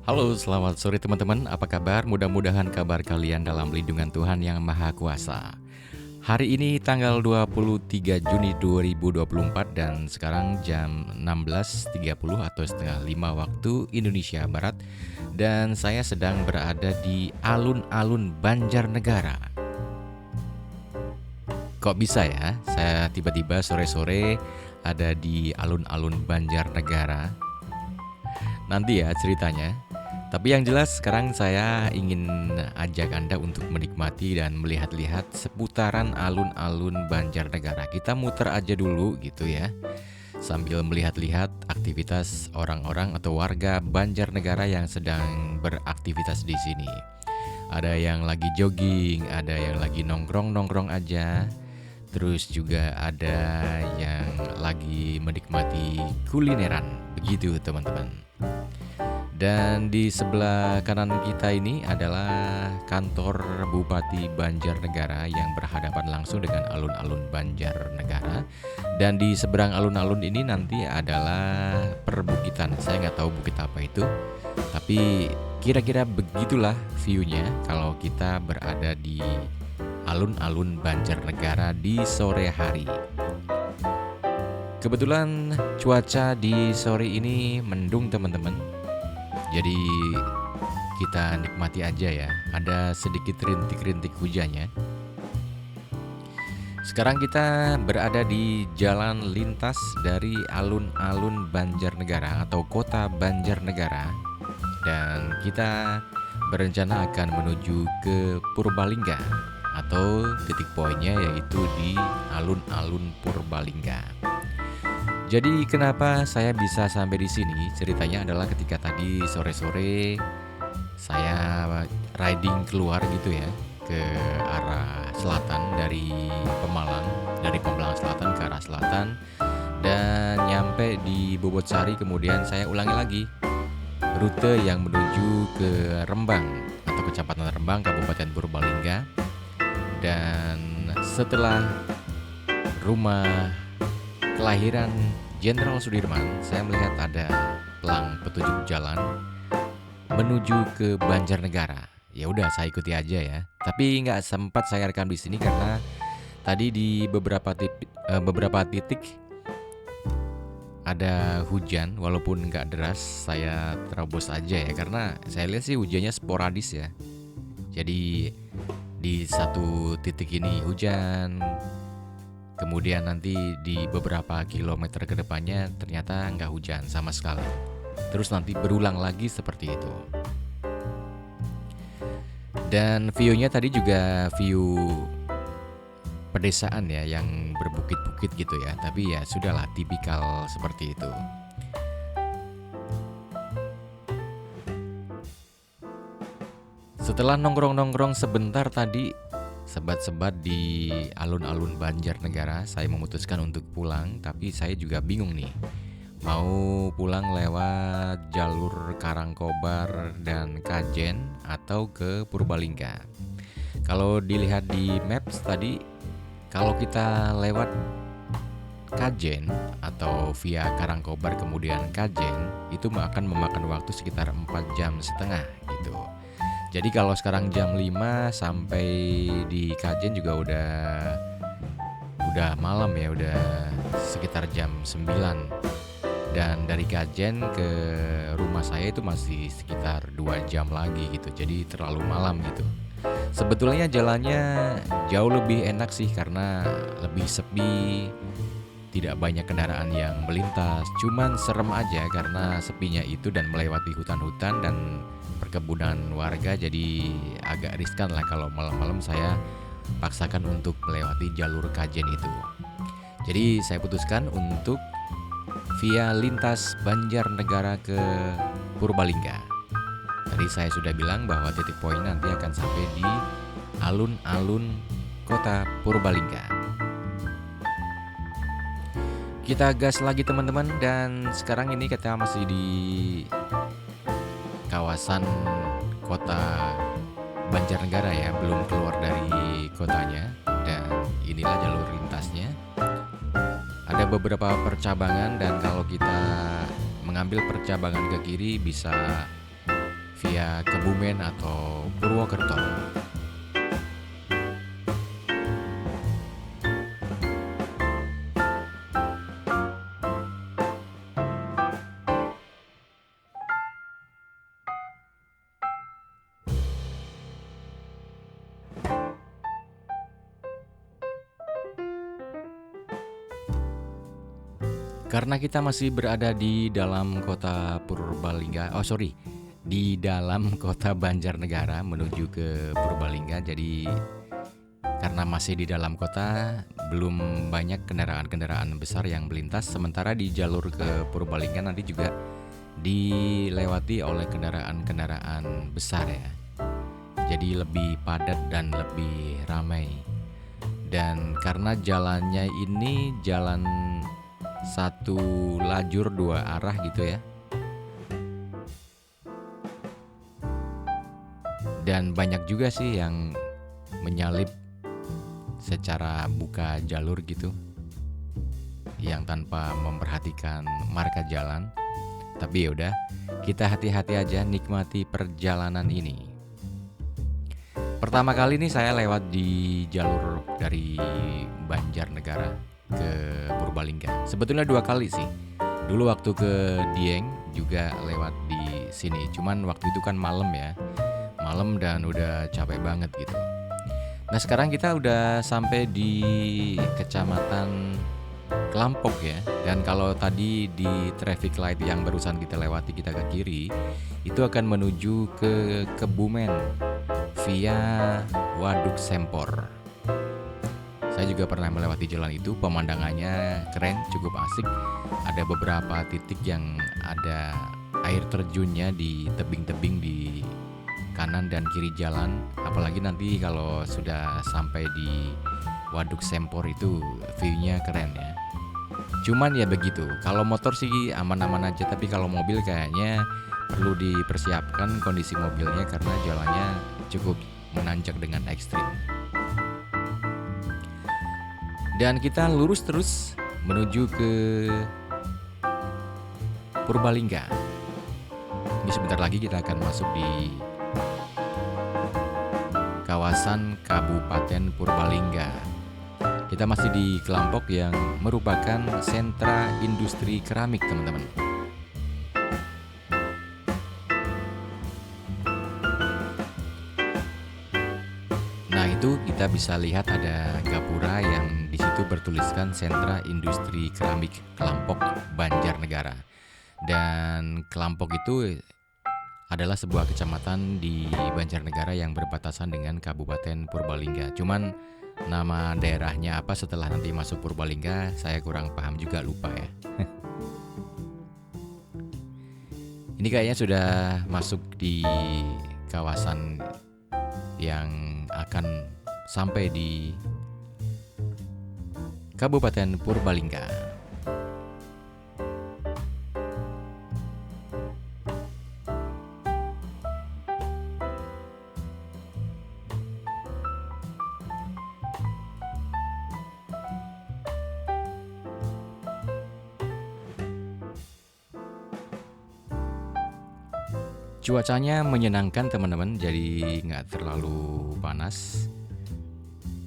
Halo, selamat sore teman-teman. Apa kabar? Mudah-mudahan kabar kalian dalam lindungan Tuhan Yang Maha Kuasa. Hari ini tanggal 23 Juni 2024 dan sekarang jam 16.30 atau setengah 5 waktu Indonesia Barat. Dan saya sedang berada di alun-alun Banjarnegara. Kok bisa ya? Saya tiba-tiba sore-sore ada di alun-alun Banjarnegara. Nanti ya ceritanya. Tapi yang jelas sekarang saya ingin ajak Anda untuk menikmati dan melihat-lihat seputaran alun-alun Banjarnegara. Kita muter aja dulu gitu ya. Sambil melihat-lihat aktivitas orang-orang atau warga Banjarnegara yang sedang beraktivitas di sini. Ada yang lagi jogging, ada yang lagi nongkrong-nongkrong aja. Terus juga ada yang lagi menikmati kulineran. Begitu teman-teman. Dan di sebelah kanan kita ini adalah kantor Bupati Banjarnegara yang berhadapan langsung dengan alun-alun Banjarnegara. Dan di seberang alun-alun ini nanti adalah perbukitan. Saya nggak tahu bukit apa itu, tapi kira-kira begitulah view-nya kalau kita berada di alun-alun Banjarnegara di sore hari. Kebetulan cuaca di sore ini mendung teman-teman. Jadi kita nikmati aja ya. Ada sedikit rintik-rintik hujannya. Sekarang kita berada di jalan lintas dari alun-alun Banjarnegara atau kota Banjarnegara. Dan kita berencana akan menuju ke Purbalingga atau titik poinnya yaitu di alun-alun Purbalingga. Jadi kenapa saya bisa sampai di sini? Ceritanya adalah ketika tadi sore-sore saya riding keluar gitu ya ke arah selatan dari Pemalang, dari Pemalang Selatan ke arah selatan dan nyampe di Bobotsari, kemudian saya ulangi lagi rute yang menuju ke Rembang atau Kecamatan Rembang, Kabupaten Purbalingga. Dan setelah rumah kelahiran Jenderal Sudirman, saya melihat ada pelang petunjuk jalan menuju ke Banjarnegara. Ya udah, saya ikuti aja ya. Tapi nggak sempat saya rekam di sini karena tadi di beberapa titik ada hujan, walaupun nggak deras. Saya terobos aja ya karena saya lihat sih hujannya sporadis ya. Jadi di satu titik ini hujan, kemudian nanti di beberapa kilometer ke depannya ternyata nggak hujan sama sekali. Terus nanti berulang lagi seperti itu. Dan view-nya tadi juga view pedesaan ya, yang berbukit-bukit gitu ya. Tapi ya sudahlah, tipikal seperti itu. Setelah nongkrong-nongkrong sebentar tadi, sebat-sebat di alun-alun Banjarnegara, saya memutuskan untuk pulang. Tapi saya juga bingung nih, mau pulang lewat jalur Karangkobar dan Kajen atau ke Purbalingga. Kalau dilihat di maps tadi, kalau kita lewat Kajen atau via Karangkobar kemudian Kajen, itu akan memakan waktu sekitar 4,5 jam gitu. Jadi kalau sekarang jam 5 sampai di Kajen juga udah malam ya, udah sekitar jam 9. Dan dari Kajen ke rumah saya itu masih sekitar 2 jam lagi gitu. Jadi terlalu malam gitu. Sebetulnya jalannya jauh lebih enak sih karena lebih sepi, tidak banyak kendaraan yang melintas. Cuman serem aja karena sepinya itu dan melewati hutan-hutan dan perkebunan warga, jadi agak riskan lah kalau malam-malam saya paksakan untuk melewati jalur Kajen itu. Jadi saya putuskan untuk via lintas Banjarnegara ke Purbalingga. Tadi saya sudah bilang bahwa titik poin nanti akan sampai di alun-alun kota Purbalingga. Kita gas lagi teman-teman, dan sekarang ini kita masih di kawasan kota Banjarnegara ya, belum keluar dari kotanya. Dan inilah jalur lintasnya. Ada beberapa percabangan, dan kalau kita mengambil percabangan ke kiri bisa via Kebumen atau Purwokerto. Karena kita masih berada di dalam kota Purbalingga, di dalam kota Banjarnegara menuju ke Purbalingga. Jadi karena masih di dalam kota, belum banyak kendaraan-kendaraan besar yang melintas. Sementara di jalur ke Purbalingga nanti juga dilewati oleh kendaraan-kendaraan besar ya. Jadi lebih padat dan lebih ramai. Dan karena jalannya ini jalan satu lajur dua arah gitu ya, dan banyak juga sih yang menyalip secara buka jalur gitu, yang tanpa memperhatikan marka jalan. Tapi yaudah, kita hati-hati aja nikmati perjalanan ini. Pertama kali nih saya lewat di jalur dari Banjarnegara ke Purbalingga. Sebetulnya 2 kali sih. Dulu waktu ke Dieng juga lewat di sini. Cuman waktu itu kan malam ya. Malam dan udah capek banget gitu. Nah, sekarang kita udah sampai di Kecamatan Kelampok ya. Dan kalau tadi di traffic light yang barusan kita lewati, kita ke kiri, itu akan menuju ke Kebumen via Waduk Sempor. Saya juga pernah melewati jalan itu, pemandangannya keren, cukup asik. Ada beberapa titik yang ada air terjunnya di tebing-tebing di kanan dan kiri jalan. Apalagi nanti kalau sudah sampai di Waduk Sempor itu view-nya keren ya. Cuman ya begitu, kalau motor sih aman-aman aja, tapi kalau mobil kayaknya perlu dipersiapkan kondisi mobilnya karena jalannya cukup menanjak dengan ekstrim. Dan kita lurus terus menuju ke Purbalingga. Ini sebentar lagi kita akan masuk di kawasan Kabupaten Purbalingga. Kita masih di Kelampok yang merupakan sentra industri keramik, teman-teman. Nah, itu kita bisa lihat ada gapura yang di situ bertuliskan Sentra Industri Keramik Kelampok Banjarnegara. Dan Kelampok itu adalah sebuah kecamatan di Banjarnegara yang berbatasan dengan Kabupaten Purbalingga. Cuman nama daerahnya apa setelah nanti masuk Purbalingga saya kurang paham juga, lupa ya. Ini kayaknya sudah masuk di kawasan yang akan sampai di Kabupaten Purbalingga. Cuacanya menyenangkan teman-teman, jadi nggak terlalu panas,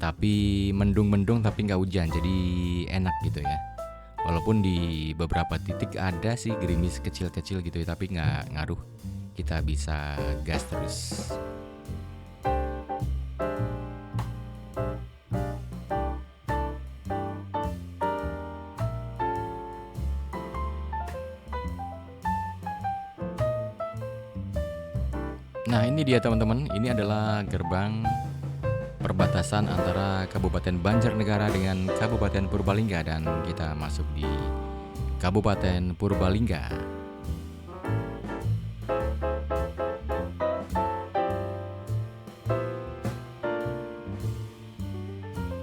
tapi mendung-mendung tapi nggak hujan, jadi enak gitu ya. Walaupun di beberapa titik ada sih gerimis kecil-kecil gitu ya, tapi nggak ngaruh, kita bisa gas terus. Nah, ini dia teman-teman, ini adalah gerbang perbatasan antara Kabupaten Banjarnegara dengan Kabupaten Purbalingga, dan kita masuk di Kabupaten Purbalingga.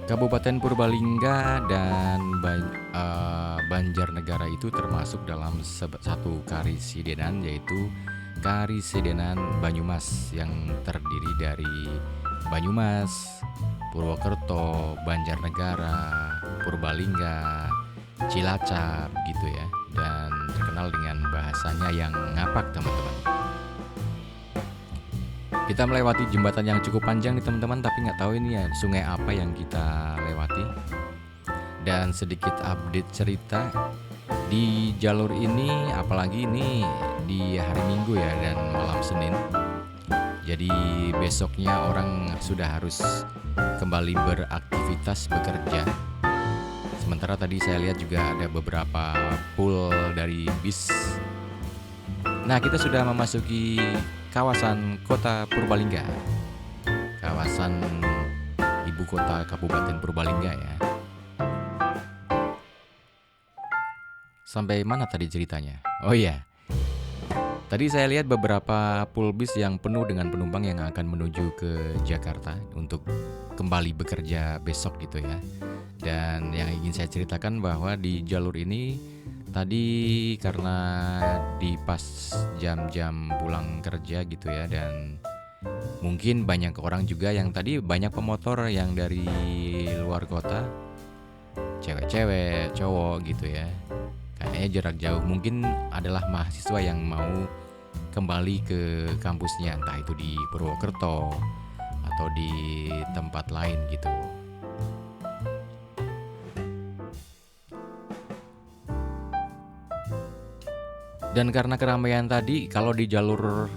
Kabupaten Purbalingga dan Banjarnegara itu termasuk dalam satu karisidenan, yaitu Karisidenan Banyumas, yang terdiri dari Banyumas, Purwokerto, Banjarnegara, Purbalingga, Cilacap gitu ya, dan terkenal dengan bahasanya yang ngapak teman-teman. Kita melewati jembatan yang cukup panjang nih teman-teman, tapi nggak tahu ini ya sungai apa yang kita lewati. Dan sedikit update cerita di jalur ini, apalagi ini di hari Minggu ya dan malam Senin. Jadi besoknya orang sudah harus kembali beraktivitas bekerja. Sementara tadi saya lihat juga ada beberapa pool dari bis. Nah, kita sudah memasuki kawasan kota Purbalingga, kawasan ibu kota Kabupaten Purbalingga ya. Sampai mana tadi ceritanya? Oh iya, tadi saya lihat beberapa pool bis yang penuh dengan penumpang yang akan menuju ke Jakarta untuk kembali bekerja besok gitu ya. Dan yang ingin saya ceritakan bahwa di jalur ini tadi karena di pas jam-jam pulang kerja gitu ya, dan mungkin banyak orang juga yang tadi banyak pemotor yang dari luar kota, cewek-cewek, cowok gitu ya. Kayaknya jarak jauh, mungkin adalah mahasiswa yang mau kembali ke kampusnya, entah itu di Purwokerto atau di tempat lain gitu. Dan karena keramaian tadi, kalau di jalur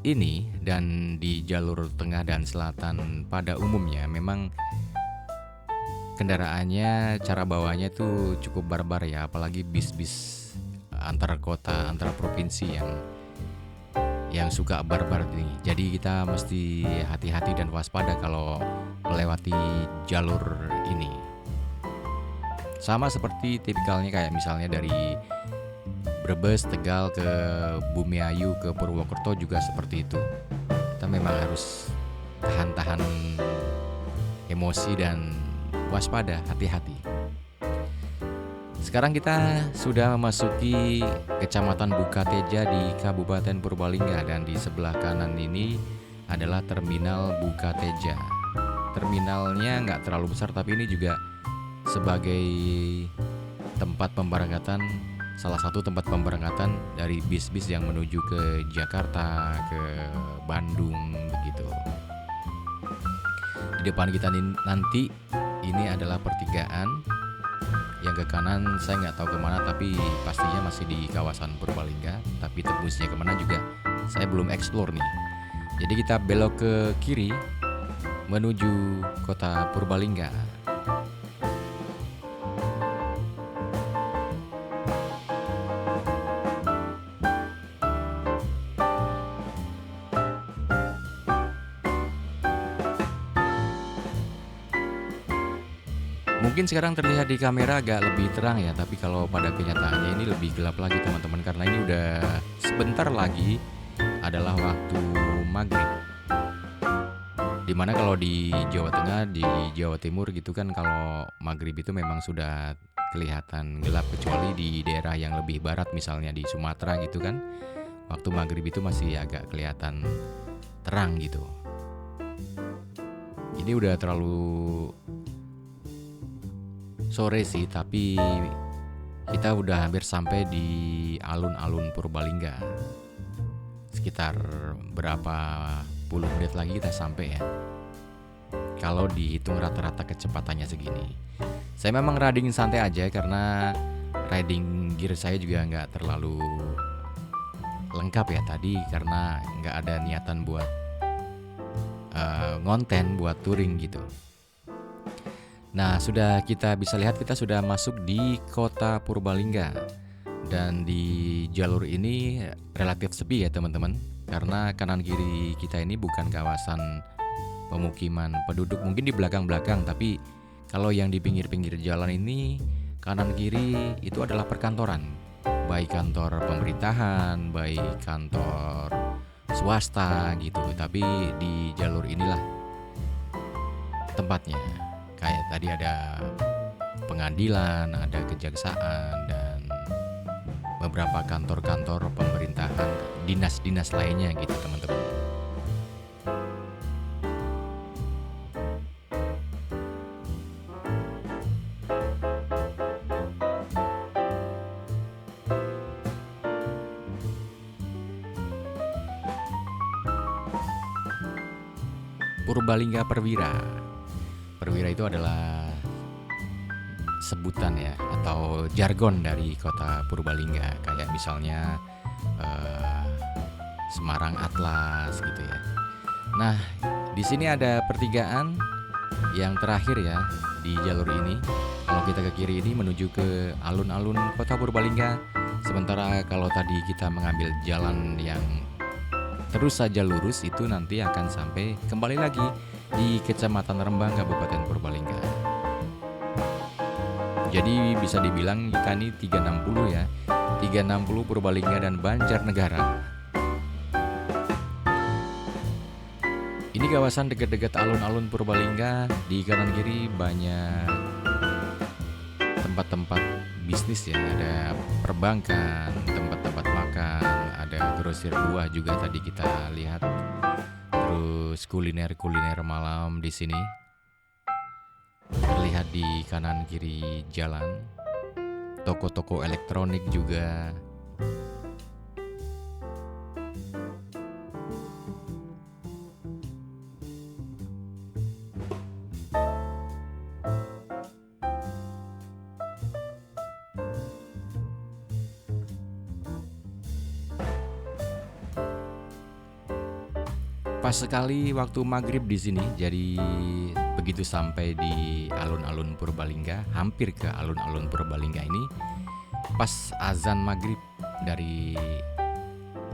ini dan di jalur tengah dan selatan pada umumnya memang kendaraannya, cara bawanya tuh cukup barbar ya, apalagi bis-bis antar kota, antar provinsi yang suka barbar nih. Jadi kita mesti hati-hati dan waspada kalau melewati jalur ini. Sama seperti tipikalnya kayak misalnya dari Brebes, Tegal ke Bumiayu ke Purwokerto juga seperti itu. Kita memang harus tahan-tahan emosi dan waspada, hati-hati. Sekarang kita sudah memasuki Kecamatan Bukateja di Kabupaten Purbalingga, dan di sebelah kanan ini adalah Terminal Bukateja. Terminalnya nggak terlalu besar, tapi ini juga sebagai tempat pemberangkatan, salah satu tempat pemberangkatan dari bis-bis yang menuju ke Jakarta, ke Bandung begitu. Di depan kita nanti ini adalah pertigaan. Yang ke kanan saya nggak tahu kemana, tapi pastinya masih di kawasan Purbalingga. Tapi tembusnya kemana juga saya belum explore nih. Jadi kita belok ke kiri menuju kota Purbalingga. Mungkin sekarang terlihat di kamera agak lebih terang ya, tapi kalau pada kenyataannya ini lebih gelap lagi teman-teman, karena ini udah sebentar lagi adalah waktu maghrib. Dimana kalau di Jawa Tengah, di Jawa Timur gitu kan, kalau maghrib itu memang sudah kelihatan gelap, kecuali di daerah yang lebih barat misalnya di Sumatera gitu kan, waktu maghrib itu masih agak kelihatan terang gitu. Ini udah terlalu sore sih, tapi kita udah hampir sampai di alun-alun Purbalingga. Sekitar berapa puluh menit lagi kita sampai ya, kalau dihitung rata-rata kecepatannya segini. Saya memang riding santai aja karena riding gear saya juga nggak terlalu lengkap ya tadi, karena nggak ada niatan buat ngonten, buat touring gitu. Nah, sudah kita bisa lihat kita sudah masuk di kota Purbalingga. Dan di jalur ini relatif sepi ya teman-teman, karena kanan kiri kita ini bukan kawasan pemukiman penduduk, mungkin di belakang-belakang, tapi kalau yang di pinggir-pinggir jalan ini kanan kiri itu adalah perkantoran, baik kantor pemerintahan, baik kantor swasta gitu. Tapi di jalur inilah tempatnya. Kayak tadi ada pengadilan, ada kejaksaan, dan beberapa kantor-kantor pemerintahan, dinas-dinas lainnya gitu teman-teman. Purbalingga Perwira. Perwira itu adalah sebutan ya atau jargon dari kota Purbalingga, kayak misalnya eh, Semarang Atlas gitu ya. Nah, di sini ada pertigaan yang terakhir ya di jalur ini. Kalau kita ke kiri ini menuju ke alun-alun kota Purbalingga. Sementara kalau tadi kita mengambil jalan yang terus saja lurus, itu nanti akan sampai kembali lagi di Kecamatan Rembang, Kabupaten Purbalingga. Jadi bisa dibilang kita ini 360 ya. 360 Purbalingga dan Banjarnegara. Ini kawasan dekat-dekat alun-alun Purbalingga. Di kanan kiri banyak tempat-tempat bisnis ya. Ada perbankan, tempat-tempat makan, ada grosir buah juga tadi kita lihat. Terus kuliner-kuliner malam di sini terlihat di kanan kiri jalan. Toko-toko elektronik juga. Pas sekali waktu maghrib di sini, jadi begitu sampai di alun-alun Purbalingga, hampir ke alun-alun Purbalingga ini, pas azan maghrib dari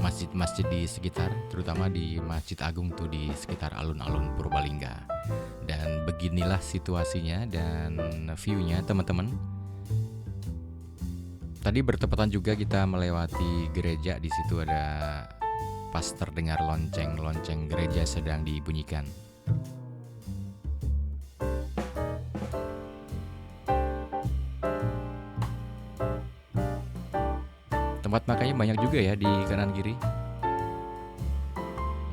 masjid-masjid di sekitar, terutama di Masjid Agung tuh di sekitar alun-alun Purbalingga. Dan beginilah situasinya dan view-nya teman-teman. Tadi bertepatan juga kita melewati gereja, di situ ada pas terdengar lonceng gereja sedang dibunyikan. Tempat makannya banyak juga ya di kanan kiri.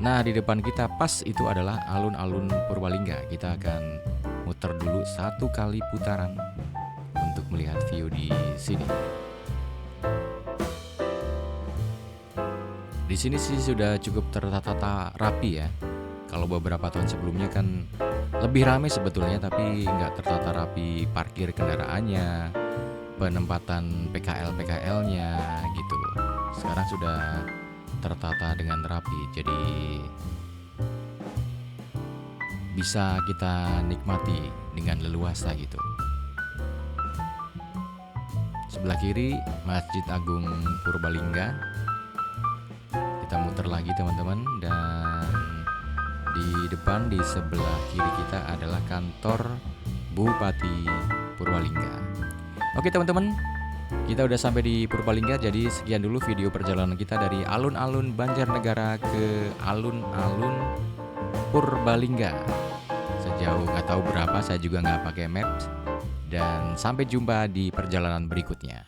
Nah, di depan kita pas itu adalah alun-alun Purbalingga. Kita akan muter dulu satu kali putaran untuk melihat view di sini. Di sini sih sudah cukup tertata rapi ya. Kalau beberapa tahun sebelumnya kan lebih ramai sebetulnya, tapi nggak tertata rapi parkir kendaraannya, penempatan PKL-PKL-nya gitu. Sekarang sudah tertata dengan rapi, jadi bisa kita nikmati dengan leluasa gitu. Sebelah kiri Masjid Agung Purbalingga. Kita muter lagi teman-teman, dan di depan di sebelah kiri kita adalah kantor Bupati Purbalingga. Oke teman-teman, kita udah sampai di Purbalingga. Jadi sekian dulu video perjalanan kita dari alun-alun Banjarnegara ke alun-alun Purbalingga. Sejauh nggak tahu berapa, saya juga nggak pakai maps. Dan sampai jumpa di perjalanan berikutnya.